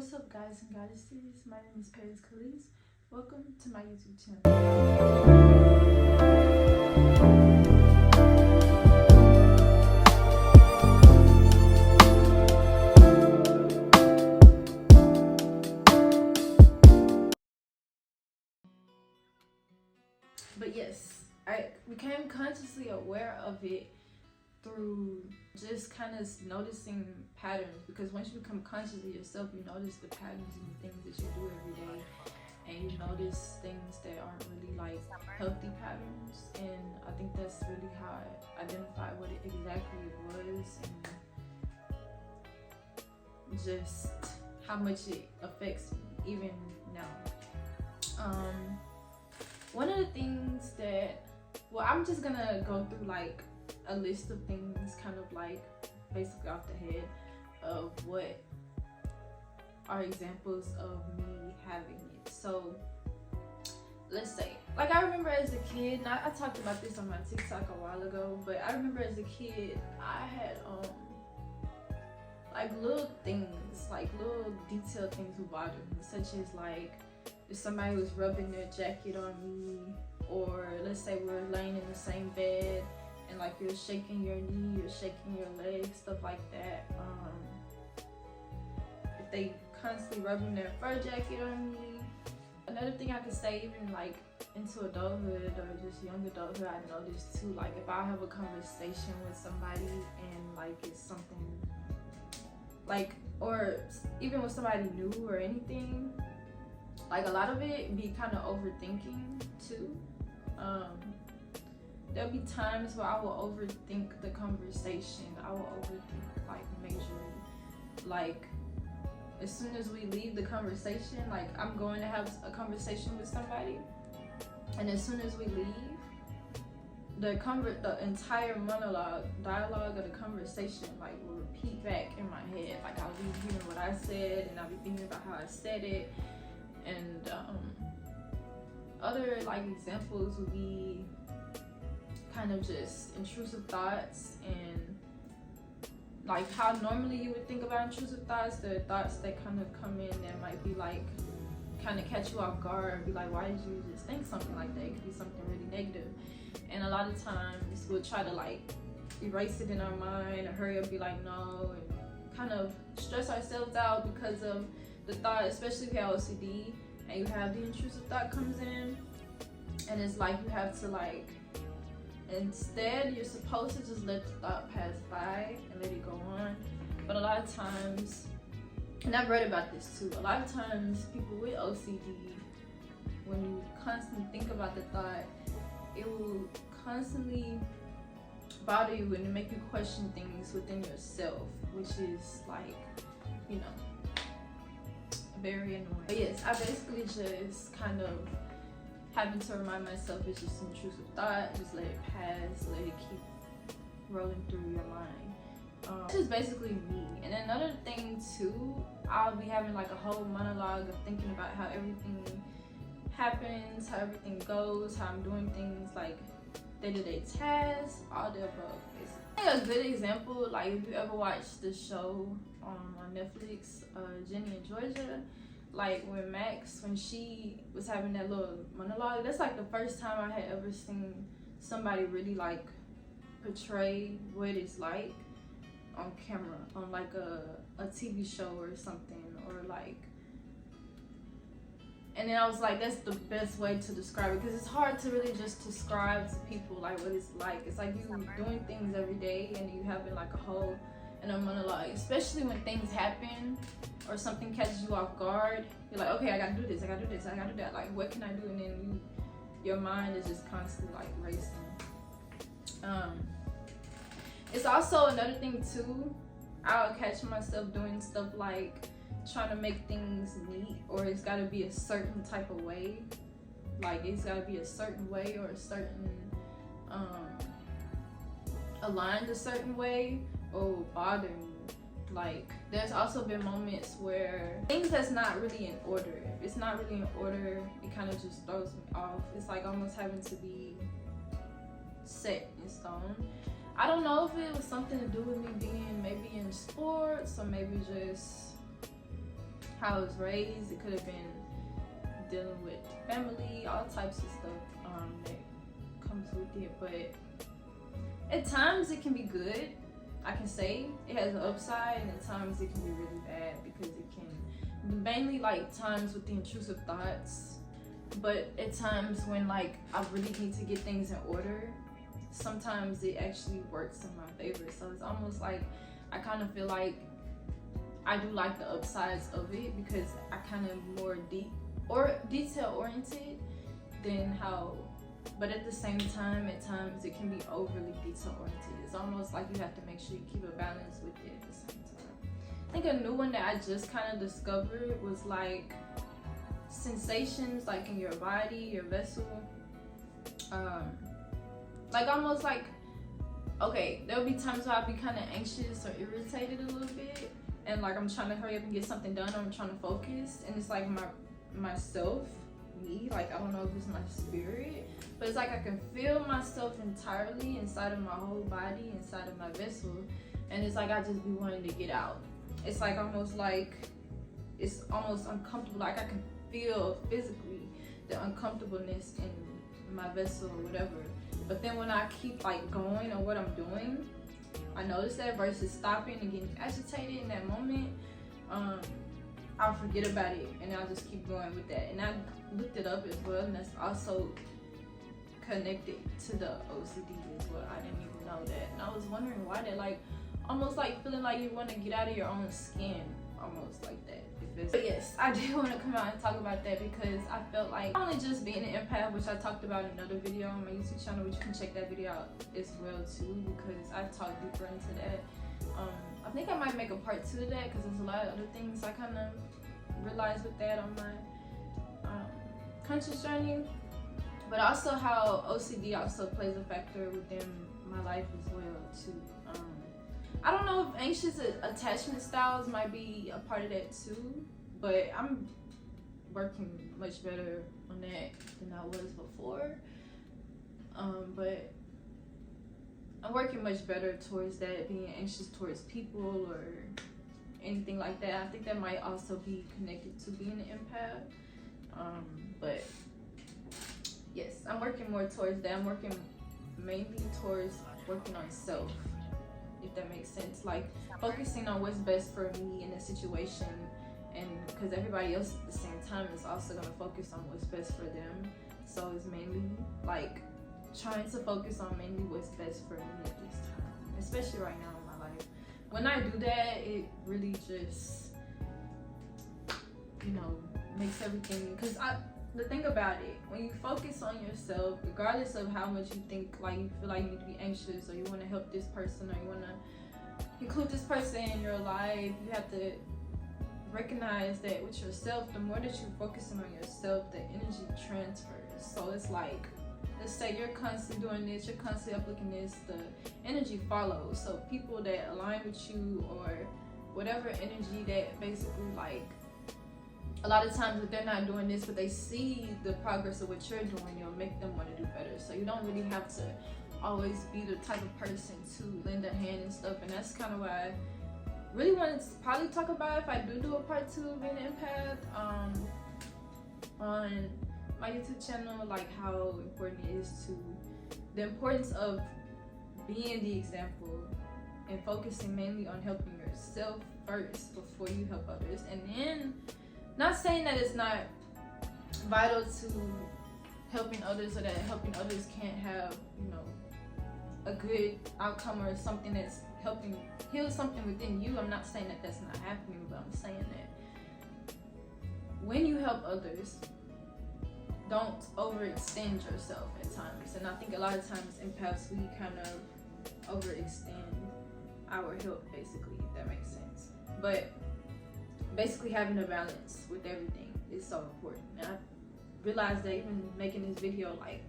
What's up, guys and goddesses? My name is Paris Khalees. Welcome to my YouTube channel. But yes, I became consciously aware of it through just kind of noticing patterns, because once you become conscious of yourself, you notice the patterns and the things that you do every day, and you notice things that aren't really like healthy patterns. And I think that's really how I identified what it exactly was, and just how much it affects me even now. One of the things that, well, I'm just gonna go through like a list of things, kind of like basically off the head of what are examples of me having it. So let's say, like, I remember as a kid, and I talked about this on my TikTok a while ago, but I remember as a kid I had like little things, like little detailed things would bother me, such as like if somebody was rubbing their jacket on me, or let's say we're laying in the same bed and like you're shaking your knee, you're shaking your leg, stuff like that. If they constantly rubbing their fur jacket on me. Another thing I could say, even like into adulthood or just young adulthood, I noticed too, like if I have a conversation with somebody and like it's something like, or even with somebody new or anything, like a lot of it be kind of overthinking too. There'll be times where I will overthink the conversation. I will overthink like majorly. Like as soon as we leave the conversation, like I'm going to have a conversation with somebody, and as soon as we leave, the entire dialogue of the conversation like will repeat back in my head. Like I'll be hearing what I said, and I'll be thinking about how I said it. And other like examples would be kind of just intrusive thoughts, and like how normally you would think about intrusive thoughts, the thoughts that kind of come in that might be like kind of catch you off guard and be like, why did you just think something like that? It could be something really negative. And a lot of times we'll try to like erase it in our mind or hurry up, be like no, and kind of stress ourselves out because of the thought, especially if you have OCD and you have the intrusive thought comes in, and it's like you have to like, instead you're supposed to just let the thought pass by and let it go on. But a lot of times, and I've read about this too, a lot of times people with OCD, when you constantly think about the thought, it will constantly bother you and make you question things within yourself, which is like, you know, very annoying. But yes, I basically just kind of having to remind myself it's just an intrusive thought, just let it pass, let it keep rolling through your mind. This is basically me. And then another thing too, I'll be having like a whole monologue of thinking about how everything happens, how everything goes, how I'm doing things like day-to-day tasks, all the above. I think a good example, like if you ever watched the show on Netflix, Jenny and Georgia, like when she was having that little monologue, that's like the first time I had ever seen somebody really like portray what it's like on camera, on like a TV show or something, or like, and then I was like, that's the best way to describe it, because it's hard to really just describe to people like what it's like. It's like you doing things every day and you having like a whole and a monologue, especially when things happen or something catches you off guard. You're like, okay, I gotta do this, I gotta do this, I gotta do that, like what can I do? And then your mind is just constantly like racing. It's also another thing too, I'll catch myself doing stuff like trying to make things neat, or it's got to be a certain type of way, like it's got to be a certain way or a certain aligned a certain way, or bother me. Like there's also been moments where things that's not really in order, if it's not really in order, it kind of just throws me off. It's like almost having to be set in stone. I don't know if it was something to do with me being maybe in sports, or maybe just how I was raised. It could have been dealing with family, all types of stuff that comes with it. But at times it can be good. I can say it has an upside, and at times it can be really bad because it can mainly like times with the intrusive thoughts. But at times when like I really need to get things in order, sometimes it actually works in my favor. So it's almost like I kind of feel like I do like the upsides of it because I kind of more detail oriented than how, but at the same time at times it can be overly detail oriented. It's almost like you have to make sure you keep a balance with it at the same time. I think a new one that I just kind of discovered was like sensations like in your body, your vessel, like almost like, okay, there'll be times where I'll be kind of anxious or irritated a little bit, and like I'm trying to hurry up and get something done, or I'm trying to focus, and it's like myself, me, like I don't know if it's my spirit, but it's like I can feel myself entirely inside of my whole body, inside of my vessel, and it's like I just be wanting to get out. It's like almost like it's almost uncomfortable, like I can feel physically the uncomfortableness in my vessel or whatever. But then when I keep like going on what I'm doing, I notice that versus stopping and getting agitated in that moment, I'll forget about it and I'll just keep going with that. And I looked it up as well, and that's also connected to the OCD as well. I didn't even know that, and I was wondering why that, like almost like feeling like you want to get out of your own skin, almost like that. But yes, I did want to come out and talk about that because I felt like not only just being an empath, which I talked about in another video on my YouTube channel, which you can check that video out as well too, because I talked deeper into that. I think I might make a part 2 of that because there's a lot of other things I kind of realized with that on my conscious journey, but also how OCD also plays a factor within my life as well too. I don't know if anxious attachment styles might be a part of that too, but I'm working much better on that than I was before. But I'm working much better towards that, being anxious towards people or anything like that. I think that might also be connected to being an empath. But yes, I'm working more towards that. I'm working mainly towards working on self, if that makes sense, like focusing on what's best for me in a situation, and because everybody else at the same time is also going to focus on what's best for them. So it's mainly like trying to focus on mainly what's best for me at this time, especially right now in my life. When I do that, it really just, you know, makes everything, because the thing about it, when you focus on yourself, regardless of how much you think, like you feel like you need to be anxious, or you want to help this person, or you want to include this person in your life, you have to recognize that with yourself, the more that you're focusing on yourself, the energy transfers. So it's like, let's say you're constantly doing this, you're constantly uplooking this, the energy follows. So people that align with you, or whatever energy that basically, like, a lot of times if they're not doing this, but they see the progress of what you're doing, it'll make them want to do better. So you don't really have to always be the type of person to lend a hand and stuff. And that's kind of what I really wanted to probably talk about if I do a part 2 of being an empath on my YouTube channel, like how important it is to, the importance of being the example and focusing mainly on helping yourself first before you help others. And then, not saying that it's not vital to helping others, or that helping others can't have, you know, a good outcome or something that's helping heal something within you. I'm not saying that that's not happening, but I'm saying that when you help others, don't overextend yourself at times. And I think a lot of times empaths, we kind of overextend our help, basically, if that makes sense. But basically having a balance with everything is so important. And I realized that even making this video, like,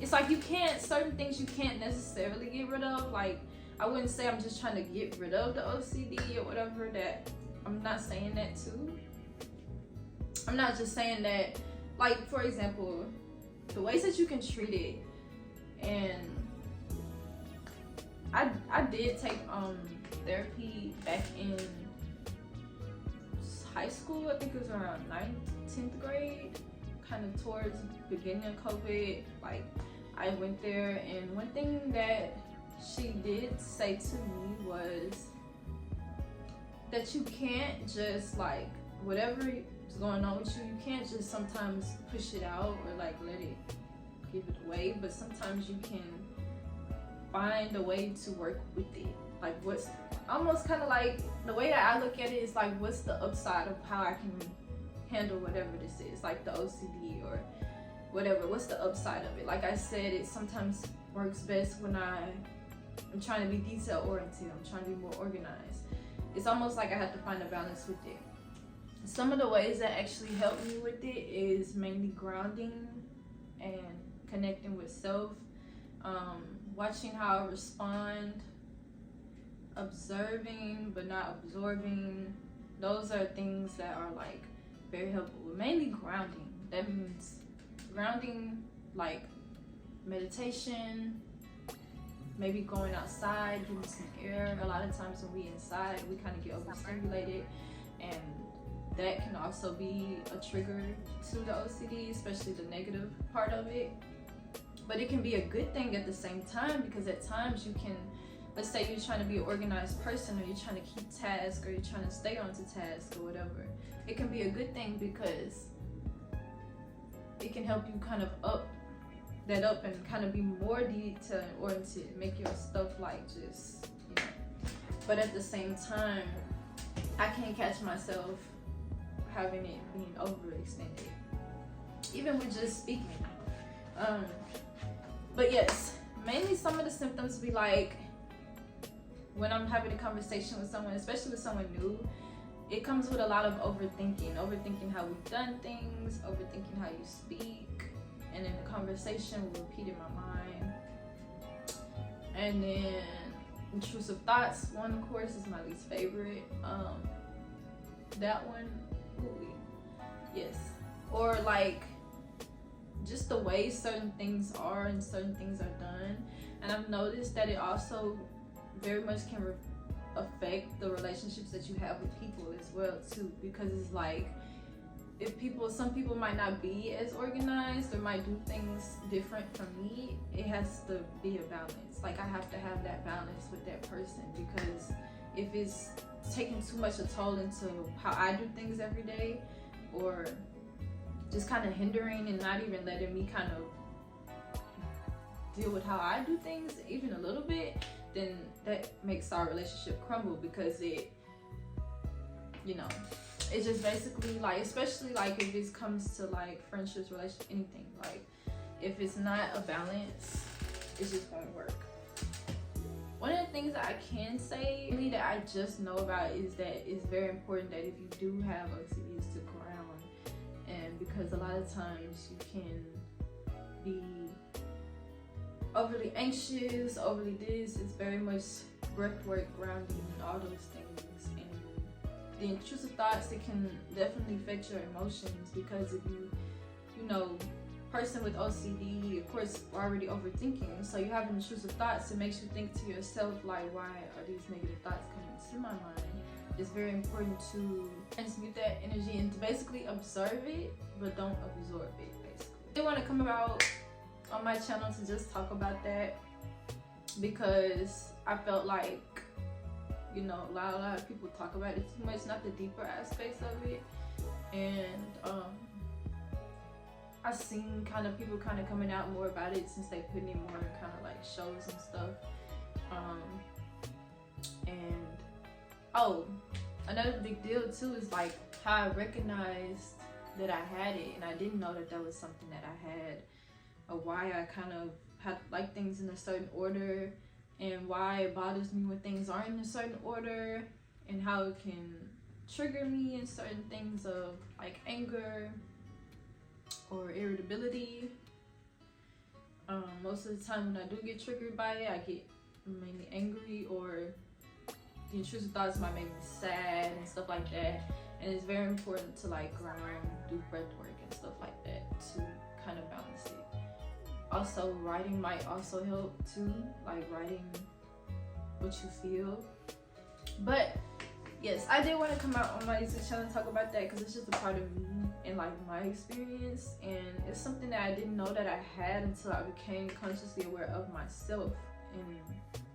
it's like you can't, certain things you can't necessarily get rid of. Like, I wouldn't say I'm just trying to get rid of the OCD or whatever, that I'm not saying that too. I'm not just saying that, like, for example, the ways that you can treat it, and I did take therapy back in high school. I think it was around 9th, 10th grade, kind of towards the beginning of COVID. Like, I went there, and one thing that she did say to me was that you can't just, like, whatever is going on with you, you can't just sometimes push it out or like let it give it away, but sometimes you can find a way to work with it. Like, what's almost kind of like the way that I look at it is like, what's the upside of how I can handle whatever this is, like the OCD or whatever. What's the upside of it? Like I said, it sometimes works best when I'm trying to be detail oriented, I'm trying to be more organized. It's almost like I have to find a balance with it. Some of the ways that actually help me with it is mainly grounding and connecting with self, watching how I respond, observing but not absorbing. Those are things that are like very helpful. Mainly grounding. That means grounding, like meditation, maybe going outside, getting some air. A lot of times when we inside, we kind of get overstimulated, and that can also be a trigger to the OCD, especially the negative part of it. But it can be a good thing at the same time, because at times you can, let's say you're trying to be an organized person, or you're trying to keep tasks, or you're trying to stay on to task or whatever. It can be a good thing because it can help you kind of up and kind of be more detail oriented, make your stuff like just, you know. But at the same time, I can't catch myself having it being overextended, even with just speaking. But yes, mainly some of the symptoms be like when I'm having a conversation with someone, especially with someone new, it comes with a lot of overthinking how we've done things, overthinking how you speak, and in the conversation will repeat in my mind. And then intrusive thoughts, one of course is my least favorite. That one, ooh, yes. Or like just the way certain things are and certain things are done. And I've noticed that it also very much can affect the relationships that you have with people as well too, because it's like, some people might not be as organized or might do things different from me, it has to be a balance. Like, I have to have that balance with that person, because if it's taking too much a toll into how I do things every day, or just kind of hindering and not even letting me kind of deal with how I do things even a little bit, then that makes our relationship crumble, because it, you know, it's just basically like, especially like if it comes to like friendships, relationships, anything, like if it's not a balance, it just won't work. One of the things that I can say really that I just know about is that it's very important that if you do have OCD is to ground, and because a lot of times you can be overly anxious, overly this. It's very much breath work, grounding, and all those things. And the intrusive thoughts, it can definitely affect your emotions, because if you know, person with OCD, of course, are already overthinking. So you have intrusive thoughts, it makes you think to yourself, like, why are these negative thoughts coming to my mind? It's very important to transmute that energy and to basically observe it, but don't absorb it, basically. I want to come about on my channel to just talk about that, because I felt like, you know, a lot of people talk about it too much, not the deeper aspects of it. And I've seen kind of people kind of coming out more about it since they put in more kind of like shows and stuff. And oh, another big deal too is like how I recognized that I had it, and I didn't know that that was something that I had, or why I kind of had like things in a certain order, and why it bothers me when things aren't in a certain order, and how it can trigger me in certain things of like anger or irritability. Most of the time when I do get triggered by it, I get mainly angry, or the intrusive thoughts might make me sad and stuff like that. And it's very important to like ground, do breath work and stuff like that to kind of balance it. Also, writing might also help too, like writing what you feel. But yes, I did want to come out on my YouTube channel and talk about that because it's just a part of me and like my experience, and it's something that I didn't know that I had until I became consciously aware of myself in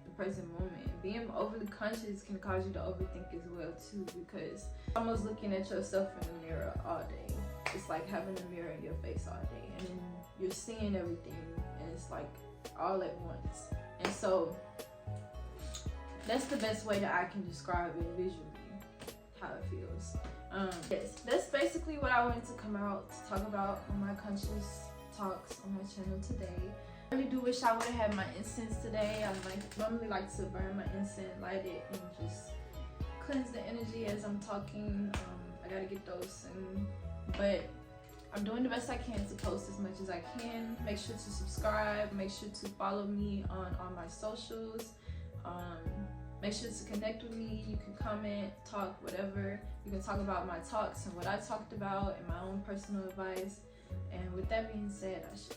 the present moment. Being overly conscious can cause you to overthink as well too, because almost looking at yourself in the mirror all day. It's like having a mirror in your face all day, and then you're seeing everything, and it's like all at once. And so that's the best way that I can describe it visually, how it feels. Yes, that's basically what I wanted to come out to talk about on my conscious talks on my channel today. I really do wish I would have had my incense today. I normally like to burn my incense, light it, and just cleanse the energy as I'm talking. I gotta get those in, but I'm doing the best I can to post as much as I can. Make sure to subscribe, make sure to follow me on all my socials. Make sure to connect with me. You can comment, talk, whatever. You can talk about my talks and what I talked about and my own personal advice. And with that being said, I should